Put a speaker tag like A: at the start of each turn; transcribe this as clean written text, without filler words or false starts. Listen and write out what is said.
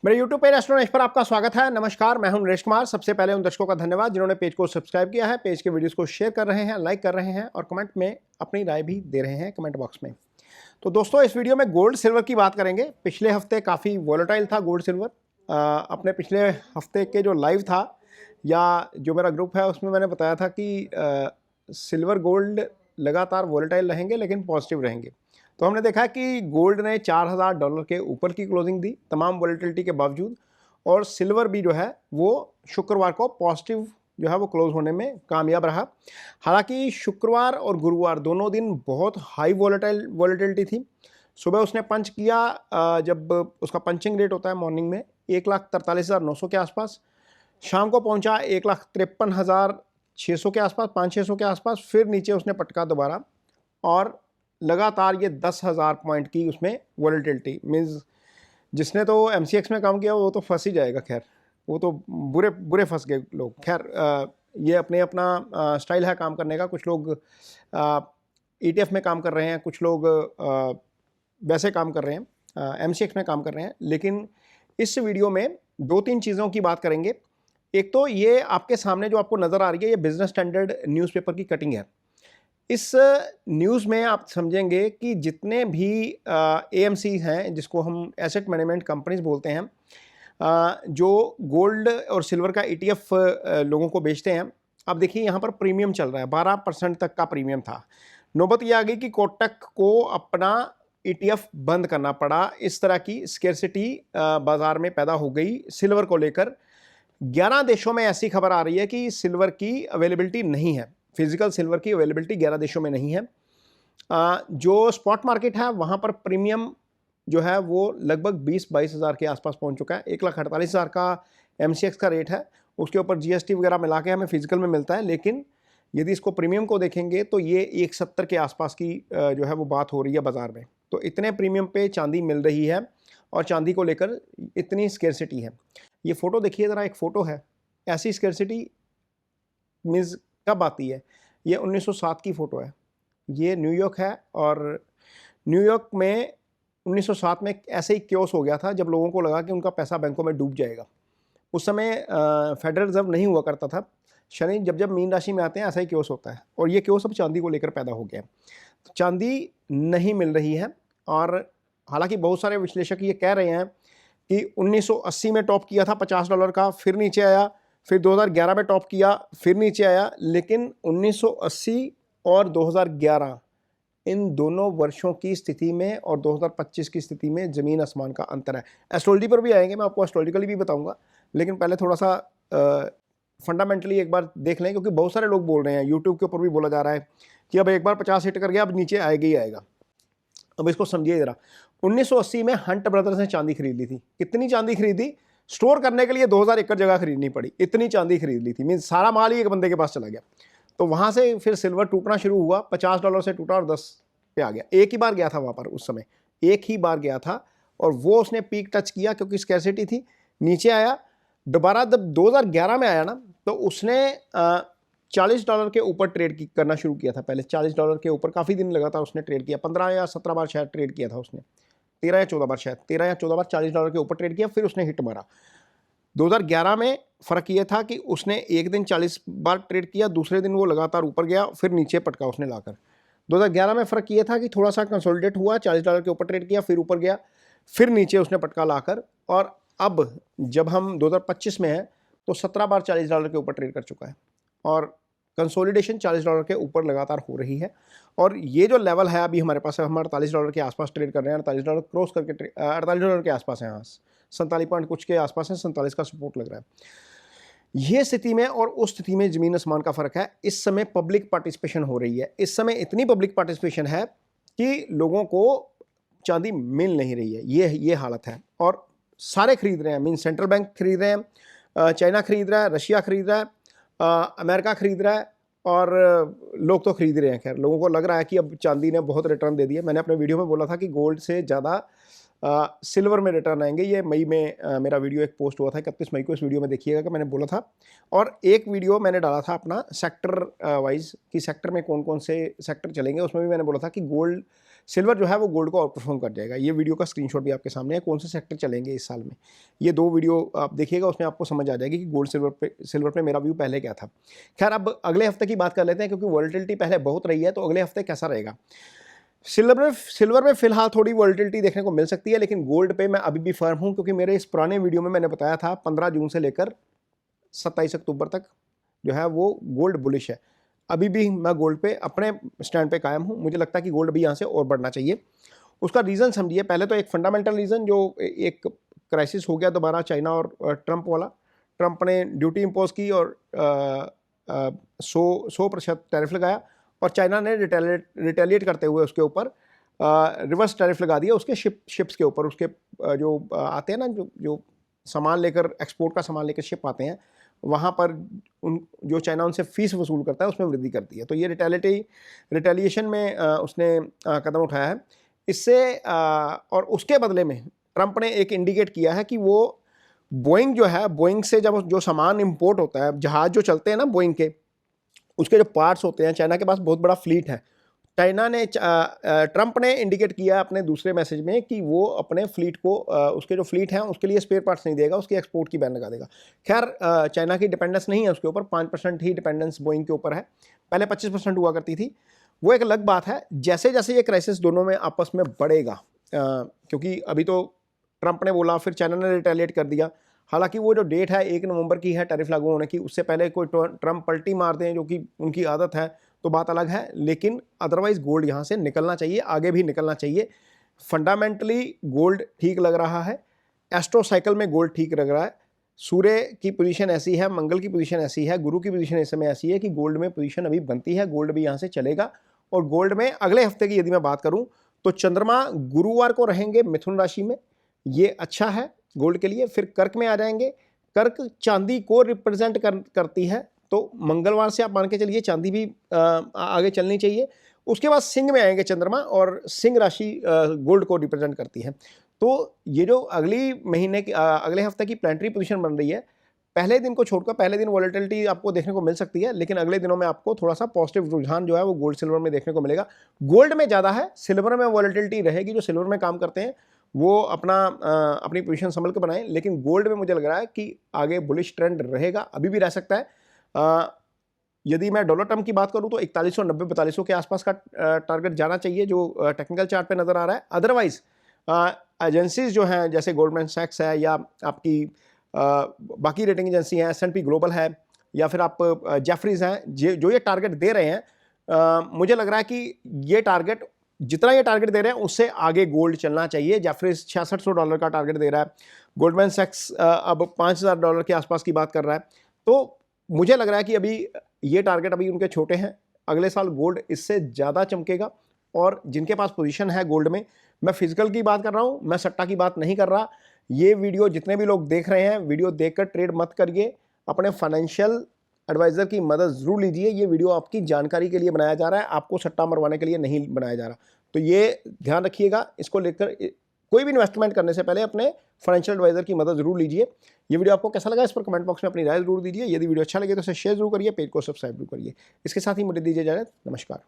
A: मेरे YouTube page एस्ट्रोनॉइज पर आपका स्वागत है। नमस्कार, मैं हूं नरेश कुमार। सबसे पहले उन दर्शकों का धन्यवाद जिन्होंने पेज को सब्सक्राइब किया है, पेज के वीडियोस को शेयर कर रहे हैं, लाइक कर रहे हैं और कमेंट में अपनी राय भी दे रहे हैं कमेंट बॉक्स में। तो दोस्तों, इस वीडियो में गोल्ड सिल्वर की बात करेंगे। पिछले हफ्ते काफ़ी वॉलेटाइल था गोल्ड सिल्वर। अपने पिछले हफ्ते के जो लाइव था या जो मेरा ग्रुप है उसमें मैंने बताया था कि सिल्वर गोल्ड लगातार वॉलेटाइल रहेंगे लेकिन पॉजिटिव रहेंगे। तो हमने देखा कि गोल्ड ने $4000 के ऊपर की क्लोजिंग दी तमाम वॉलेटिलिटी के बावजूद, और सिल्वर भी जो है वो शुक्रवार को पॉजिटिव जो है वो क्लोज होने में कामयाब रहा। हालांकि शुक्रवार और गुरुवार दोनों दिन बहुत हाई वॉलेटिलिटी थी। सुबह उसने पंच किया, जब उसका पंचिंग रेट होता है मॉर्निंग में 1,43,900 के आसपास, शाम को पहुंचा 1,53,600 के आसपास, 500-600 के आसपास, फिर नीचे उसने पटका दोबारा और लगातार ये 10,000 पॉइंट की उसमें वॉलेटिलिटी। मीन्स जिसने तो MCX में काम किया वो तो फंस ही जाएगा। खैर, वो तो बुरे बुरे फंस गए लोग। खैर, ये अपना स्टाइल है काम करने का। कुछ लोग ETF में काम कर रहे हैं, कुछ लोग वैसे काम कर रहे हैं, MCX में काम कर रहे हैं। लेकिन इस वीडियो में 2-3 चीज़ों की बात करेंगे। एक तो ये आपके सामने जो आपको नज़र आ रही है, ये बिजनेस स्टैंडर्ड न्यूज़पेपर की कटिंग है। इस न्यूज़ में आप समझेंगे कि जितने भी AMC हैं, जिसको हम एसेट मैनेजमेंट कंपनीज बोलते हैं, जो गोल्ड और सिल्वर का ETF लोगों को बेचते हैं, अब देखिए यहाँ पर प्रीमियम चल रहा है, 12% तक का प्रीमियम था। नौबत ये आ गई कि कोटक को अपना ETF बंद करना पड़ा। इस तरह की स्केर्सिटी बाजार में पैदा हो गई सिल्वर को लेकर। 11 देशों में ऐसी खबर आ रही है कि सिल्वर की अवेलेबिलिटी नहीं है, फिजिकल सिल्वर की अवेलेबिलिटी 11 देशों में नहीं है। जो स्पॉट मार्केट है वहाँ पर प्रीमियम जो है वो लगभग 20-22 हज़ार के आसपास पहुँच चुका है। 1,48,000 का MCX का रेट है, उसके ऊपर GST वगैरह मिला के हमें फिजिकल में मिलता है। लेकिन यदि इसको प्रीमियम को देखेंगे तो ये 170 के आसपास की जो है वो बात हो रही है बाज़ार में। तो इतने प्रीमियम पे चांदी मिल रही है और चांदी को लेकर इतनी स्केर्सिटी है। ये फ़ोटो देखिए ज़रा, एक फ़ोटो है। ऐसी स्केर्सिटी मीन्स कब आती है? ये 1907 की फ़ोटो है। ये न्यूयॉर्क है और न्यूयॉर्क में 1907 में ऐसे ही क्योस हो गया था जब लोगों को लगा कि उनका पैसा बैंकों में डूब जाएगा। उस समय फेडरल रिजर्व नहीं हुआ करता था। शनि जब मीन राशि में आते हैं ऐसा ही क्योस होता है, और ये क्योस अब चांदी को लेकर पैदा हो गया है। तो चांदी नहीं मिल रही है, और हालांकि बहुत सारे विश्लेषक ये कह रहे हैं कि 1980 में टॉप किया था $50 का, फिर नीचे आया, फिर 2011 में टॉप किया, फिर नीचे आया। लेकिन 1980 और 2011 इन दोनों वर्षों की स्थिति में और 2025 की स्थिति में ज़मीन आसमान का अंतर है। एस्ट्रोलॉजी पर भी आएंगे, मैं आपको एस्ट्रोलॉजिकली भी बताऊंगा, लेकिन पहले थोड़ा सा फंडामेंटली एक बार देख लें, क्योंकि बहुत सारे लोग बोल रहे हैं, यूट्यूब के ऊपर भी बोला जा रहा है कि अब एक बार 50 हिट कर गया, अब नीचे आएगा ही आएगा। अब इसको समझिए ज़रा। 1980 में हंट ब्रदर्स ने चांदी खरीद ली थी। कितनी चांदी खरीदी? स्टोर करने के लिए 2000 एकड़ जगह खरीदनी पड़ी, इतनी चांदी खरीद ली थी। मीन सारा माल ही एक बंदे के पास चला गया। तो वहाँ से फिर सिल्वर टूटना शुरू हुआ, $50 से टूटा और 10 पे आ गया। एक ही बार गया था वहाँ पर, उस समय एक ही बार गया था, और वो उसने पीक टच किया क्योंकि स्कैरसिटी थी, नीचे आया। दोबारा जब 2011 में आया ना, तो उसने $40 के ऊपर ट्रेड करना शुरू किया था। पहले $40 के ऊपर काफ़ी दिन लगातार उसने ट्रेड किया, 15 या 17 बार शायद ट्रेड किया था उसने, 13 या 14 बार, शायद 13 या 14 बार $40 के ऊपर ट्रेड किया, फिर उसने हिट मारा। 2011 में फ़र्क ये था कि उसने एक दिन 40 बार ट्रेड किया, दूसरे दिन वो लगातार ऊपर गया, फिर नीचे पटका उसने लाकर। 2011 में फ़र्क ये था कि थोड़ा सा कंसोलिडेट हुआ, $40 के ऊपर ट्रेड किया, फिर ऊपर गया, फिर नीचे उसने पटका लाकर, और अब जब हम 2025 में हैं तो 17 बार $40 के ऊपर ट्रेड कर चुका है, और कंसोलिडेशन $40 के ऊपर लगातार हो रही है। और ये जो लेवल है अभी हमारे पास है, हम $48 के आसपास ट्रेड कर रहे हैं, $48 क्रॉस करके $48 के आसपास है, हाँ 47 पॉइंट कुछ के आसपास है, 47 का सपोर्ट लग रहा है। ये स्थिति में और उस स्थिति में ज़मीन आसमान का फ़र्क है। इस समय पब्लिक पार्टिसिपेशन हो रही है, इस समय इतनी पब्लिक पार्टिसिपेशन है कि लोगों को चांदी मिल नहीं रही है। ये हालत है, और सारे खरीद रहे हैं। मीन सेंट्रल बैंक खरीद रहे हैं, चाइना खरीद रहा है, रशिया खरीद रहा है, अमेरिका खरीद रहा है, और लोग तो खरीद रहे हैं। खैर, लोगों को लग रहा है कि अब चांदी ने बहुत रिटर्न दे दिया। मैंने अपने वीडियो में बोला था कि गोल्ड से ज़्यादा सिल्वर में रिटर्न आएंगे। ये मई में मेरा वीडियो एक पोस्ट हुआ था, 31 मई को। इस वीडियो में देखिएगा कि मैंने बोला था। और एक वीडियो मैंने डाला था अपना सेक्टर वाइज कि सेक्टर में कौन कौन से सेक्टर चलेंगे। उसमें भी मैंने बोला था कि गोल्ड सिल्वर जो है वो गोल्ड को आउट परफॉर्म कर जाएगा। ये वीडियो का स्क्रीनशॉट भी आपके सामने है, कौन से सेक्टर चलेंगे इस साल में, ये 2 वीडियो आप देखिएगा, उसमें आपको समझ आ जाएगी कि गोल्ड सिल्वर पे मेरा व्यू पहले क्या था। खैर अब अगले हफ्ते की बात कर लेते हैं, क्योंकि वॉलेटिलिटी पहले बहुत रही है, तो अगले हफ्ते कैसा रहेगा। सिल्वर में फिलहाल थोड़ी वॉलेटिलिटी देखने को मिल सकती है, लेकिन गोल्ड पे मैं अभी भी फर्म हूँ, क्योंकि मेरे इस पुराने वीडियो में मैंने बताया था 15 जून से लेकर 27 अक्टूबर तक जो है वो गोल्ड बुलिश है। अभी भी मैं गोल्ड पे अपने स्टैंड पे कायम हूँ। मुझे लगता है कि गोल्ड भी यहाँ से और बढ़ना चाहिए। उसका रीज़न समझिए। पहले तो एक फंडामेंटल रीज़न, जो एक क्राइसिस हो गया दोबारा चाइना और ट्रंप वाला। ट्रंप ने ड्यूटी इम्पोज की और 100% टैरिफ लगाया, और चाइना ने रिटेलिएट करते हुए उसके ऊपर रिवर्स टैरिफ लगा दिया उसके शिप्स के ऊपर। उसके जो आते हैं ना, जो सामान लेकर, एक्सपोर्ट का सामान लेकर शिप आते हैं, वहाँ पर जो चाइना उनसे फीस वसूल करता है उसमें वृद्धि करती है। तो ये रिटेलिएशन में उसने कदम उठाया है इससे। और उसके बदले में ट्रंप ने एक इंडिकेट किया है कि वो बोइंग जो है, बोइंग से जब जो सामान इंपोर्ट होता है, जहाज़ जो चलते हैं ना बोइंग के, उसके जो पार्ट्स होते हैं, चाइना के पास बहुत बड़ा फ्लीट है। ट्रंप ने इंडिकेट किया अपने दूसरे मैसेज में कि वो अपने फ्लीट को, उसके जो फ्लीट हैं उसके लिए स्पेयर पार्ट्स नहीं देगा, उसकी एक्सपोर्ट की बैन लगा देगा। खैर चाइना की डिपेंडेंस नहीं है उसके ऊपर, 5% ही डिपेंडेंस बोइंग के ऊपर है, पहले 25% हुआ करती थी। वो एक अलग बात है। जैसे जैसे ये क्राइसिस दोनों में आपस में बढ़ेगा, क्योंकि अभी तो ट्रंप ने बोला, फिर चाइना ने रिटेलिएट कर दिया। हालांकि वो जो डेट है 1 नवंबर की है टैरिफ लागू होने की, उससे पहले कोई ट्रंप पलटी मार दें, जो कि उनकी आदत है, तो बात अलग है। लेकिन अदरवाइज गोल्ड यहाँ से निकलना चाहिए, आगे भी निकलना चाहिए। फंडामेंटली गोल्ड ठीक लग रहा है, एस्ट्रो साइकिल में गोल्ड ठीक लग रहा है। सूर्य की पोजीशन ऐसी है, मंगल की पोजीशन ऐसी है, गुरु की पोजीशन इस समय ऐसी है कि गोल्ड में पोजीशन अभी बनती है, गोल्ड भी यहाँ से चलेगा। और गोल्ड में अगले हफ्ते की यदि मैं बात करूँ तो चंद्रमा गुरुवार को रहेंगे मिथुन राशि में, ये अच्छा है गोल्ड के लिए। फिर कर्क में आ जाएंगे। कर्क चांदी को रिप्रेजेंट करती है, तो मंगलवार से आप मान के चलिए चांदी भी आगे चलनी चाहिए। उसके बाद सिंह में आएंगे चंद्रमा, और सिंह राशि गोल्ड को रिप्रेजेंट करती है। तो ये जो अगले हफ्ते की प्लानिटरी पोजीशन बन रही है, पहले दिन को छोड़कर, पहले दिन वॉलेटिलिटी आपको देखने को मिल सकती है, लेकिन अगले दिनों में आपको थोड़ा सा पॉजिटिव रुझान जो है वो गोल्ड सिल्वर में देखने को मिलेगा। गोल्ड में ज़्यादा है, सिल्वर में वॉलेटिलिटी रहेगी। जो सिल्वर में काम करते हैं वो अपनी पोजीशन संभल के बनाएं, लेकिन गोल्ड में मुझे लग रहा है कि आगे बुलिश ट्रेंड रहेगा, अभी भी रह सकता है। यदि मैं डॉलर टर्म की बात करूं तो 4190-4200 के आसपास का टारगेट जाना चाहिए, जो टेक्निकल चार्ट पे नज़र आ रहा है। अदरवाइज एजेंसीज जो हैं, जैसे गोल्डमैन सैक्स है, या आपकी बाकी रेटिंग एजेंसी हैं, S&P ग्लोबल है, या फिर आप जेफरीज हैं, जो ये टारगेट दे रहे हैं, मुझे लग रहा है कि ये टारगेट, जितना ये टारगेट दे रहे हैं उससे आगे गोल्ड चलना चाहिए। जेफरीज $6600 का टारगेट दे रहा है, गोल्डमैन सैक्स अब $5000 के आसपास की बात कर रहा है। तो मुझे लग रहा है कि अभी ये टारगेट अभी उनके छोटे हैं, अगले साल गोल्ड इससे ज़्यादा चमकेगा। और जिनके पास पोजीशन है गोल्ड में, मैं फिजिकल की बात कर रहा हूँ, मैं सट्टा की बात नहीं कर रहा। ये वीडियो जितने भी लोग देख रहे हैं, वीडियो देखकर ट्रेड मत करिए, अपने फाइनेंशियल एडवाइज़र की मदद ज़रूर लीजिए। ये वीडियो आपकी जानकारी के लिए बनाया जा रहा है, आपको सट्टा मरवाने के लिए नहीं बनाया जा रहा। तो ये ध्यान रखिएगा, इसको लेकर कोई भी इन्वेस्टमेंट करने से पहले अपने फाइनेंशियल एडवाइज़र की मदद जरूर लीजिए। ये वीडियो आपको कैसा लगा इस पर कमेंट बॉक्स में अपनी राय जरूर दीजिए। यदि वीडियो अच्छा लगे तो इसे शेयर जरूर करिए, पेज को सब्सक्राइब जरूर करिए। इसके साथ ही मुझे दीजिए इजाजत। नमस्कार।